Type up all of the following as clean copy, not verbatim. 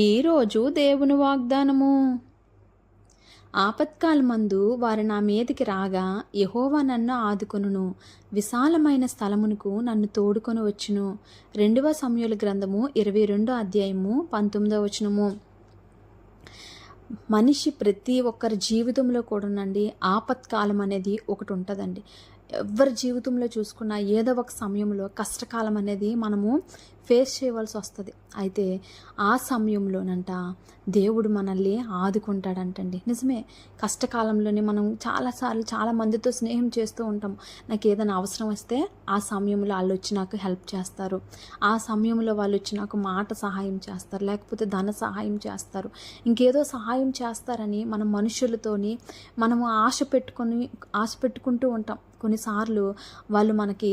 ఈరోజు దేవుని వాగ్దానము. ఆపత్కాలమందు వారు నా మీదికి రాగా యెహోవా నన్ను ఆదుకొనును, విశాలమైన స్థలమునకు నన్ను తోడుకొని వచ్చును. 2 సమూయేలు గ్రంథము 22 19 మనిషి ప్రతి ఒక్కరి జీవితంలో కూడానండి ఆపత్కాలం అనేది ఒకటి ఉంటుందండి. ఎవరి జీవితంలో చూసుకున్నా ఏదో ఒక సమయంలో కష్టకాలం అనేది మనము ఫేస్ చేయవలసి వస్తుంది. అయితే ఆ సమయంలోనంట దేవుడు మనల్ని ఆదుకుంటాడంటండి. నిజమే, కష్టకాలంలోనే మనం చాలాసార్లు చాలా మందితో స్నేహం చేస్తూ ఉంటాం. నాకు ఏదైనా అవసరం వస్తే ఆ సమయంలో వాళ్ళు వచ్చి నాకు హెల్ప్ చేస్తారు, ఆ సమయంలో వాళ్ళు వచ్చి నాకు మాట సహాయం చేస్తారు, లేకపోతే ధన సహాయం చేస్తారు, ఇంకేదో సహాయం చేస్తారని మనం మనుషులతోని మనము ఆశ పెట్టుకుంటూ ఉంటాం. కొన్నిసార్లు వాళ్ళు మనకి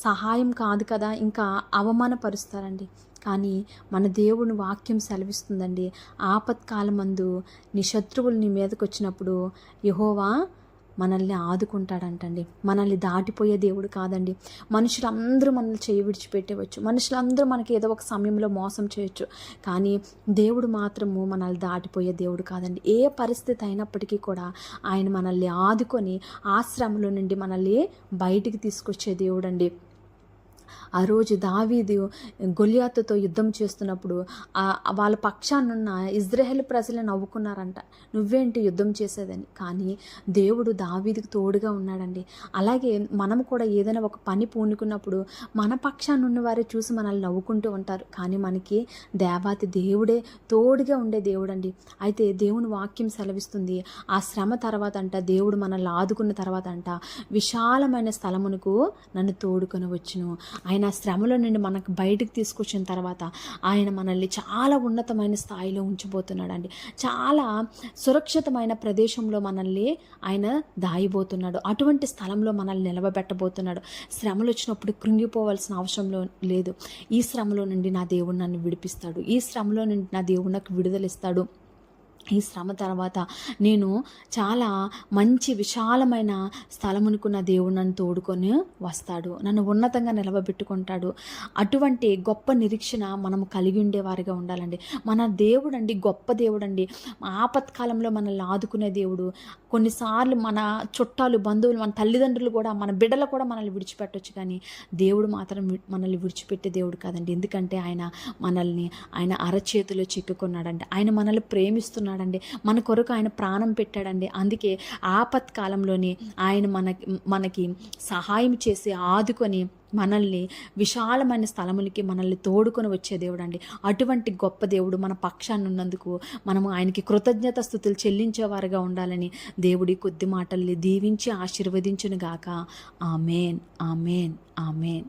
సహాయం కాదు కదా, ఇంకా అవమానపరుస్తారండి. కానీ మన దేవుని వాక్యం సెలవిస్తుందండి, ఆపత్కాలమందు నీ శత్రువులు నీ మీదకి వచ్చినప్పుడు యెహోవా మనల్ని ఆదుకుంటాడంటండి. మనల్ని దాటిపోయే దేవుడు కాదండి. మనుషులందరూ మనల్ని చేయి విడిచిపెట్టవచ్చు, మనుషులందరూ మనకి ఏదో ఒక సమయంలో మోసం చేయొచ్చు, కానీ దేవుడు మాత్రము మనల్ని దాటిపోయే దేవుడు కాదండి. ఏ పరిస్థితి అయినప్పటికీ కూడా ఆయన మనల్ని ఆదుకొని ఆ శ్రమలో నుండి మనల్ని బయటికి తీసుకొచ్చే దేవుడండి. ఆ రోజు దావీదు గొలియాతుతో యుద్ధం చేస్తున్నప్పుడు వాళ్ళ పక్షానున్న ఇజ్రాయేలు ప్రజలు నవ్వుకున్నారంట, నువ్వేంటి యుద్ధం చేసేదని. కానీ దేవుడు దావీదుకు తోడుగా ఉన్నాడండి. అలాగే మనం కూడా ఏదైనా ఒక పని పూనుకున్నప్పుడు మన పక్షానున్న వారే చూసి మనల్ని నవ్వుకుంటూ ఉంటారు, కానీ మనకి దేవాతి దేవుడే తోడుగా ఉండే దేవుడండి. అయితే దేవుని వాక్యం సెలవిస్తుంది, ఆ శ్రమ తర్వాత అంట దేవుడు మనల్ని ఆదుకున్న తర్వాత అంట విశాలమైన స్థలమునకు నన్ను తోడుకొని వచ్చును. ఆయన శ్రమలో నుండి మనకు బయటకు తీసుకొచ్చిన తర్వాత ఆయన మనల్ని చాలా ఉన్నతమైన స్థాయిలో ఉంచబోతున్నాడండి. చాలా సురక్షితమైన ప్రదేశంలో మనల్ని ఆయన దాయిపోతున్నాడు. అటువంటి స్థలంలో మనల్ని నిలవబెట్టబోతున్నాడు. శ్రమలు వచ్చినప్పుడు కృంగిపోవాల్సిన అవసరం లేదు. ఈ శ్రమలో నుండి నా దేవుడు నన్ను విడిపిస్తాడు, ఈ శ్రమలో నుండి నా దేవుడు నాకు విడుదలిస్తాడు. ఈ శ్రమ తర్వాత నేను చాలా మంచి విశాలమైన స్థలమునకు నా దేవుడు నన్ను తోడుకొని వస్తాడు, నన్ను ఉన్నతంగా నిలవబెట్టుకుంటాడు. అటువంటి గొప్ప నిరీక్షణ మనము కలిగి ఉండేవారిగా ఉండాలండి. మన దేవుడు అండి గొప్ప దేవుడు అండి. ఆపత్కాలంలో మనల్ని ఆదుకునే దేవుడు. కొన్నిసార్లు మన చుట్టాలు, బంధువులు, మన తల్లిదండ్రులు కూడా, మన బిడ్డలు కూడా మనల్ని విడిచిపెట్టవచ్చు, కానీ దేవుడు మాత్రం మనల్ని విడిచిపెట్టే దేవుడు కాదండి. ఎందుకంటే ఆయన అరచేతిలో చిక్కుకున్నాడండి. ఆయన మనల్ని ప్రేమిస్తున్నాడు, మన కొరకు ఆయన ప్రాణం పెట్టాడండి. అందుకే ఆపత్కాలంలోనే ఆయన మనకి సహాయం చేసి ఆదుకొని మనల్ని విశాలమైన స్థలములకి మనల్ని తోడుకొని వచ్చే దేవుడు అండి. అటువంటి గొప్ప దేవుడు మన పక్షాన్ని ఉన్నందుకు మనము ఆయనకి కృతజ్ఞత స్తుతులు చెల్లించేవారుగా ఉండాలని దేవుడి కొద్ది మాటల్ని దీవించి ఆశీర్వదించును గాక. ఆమేన్, ఆమేన్, ఆమేన్.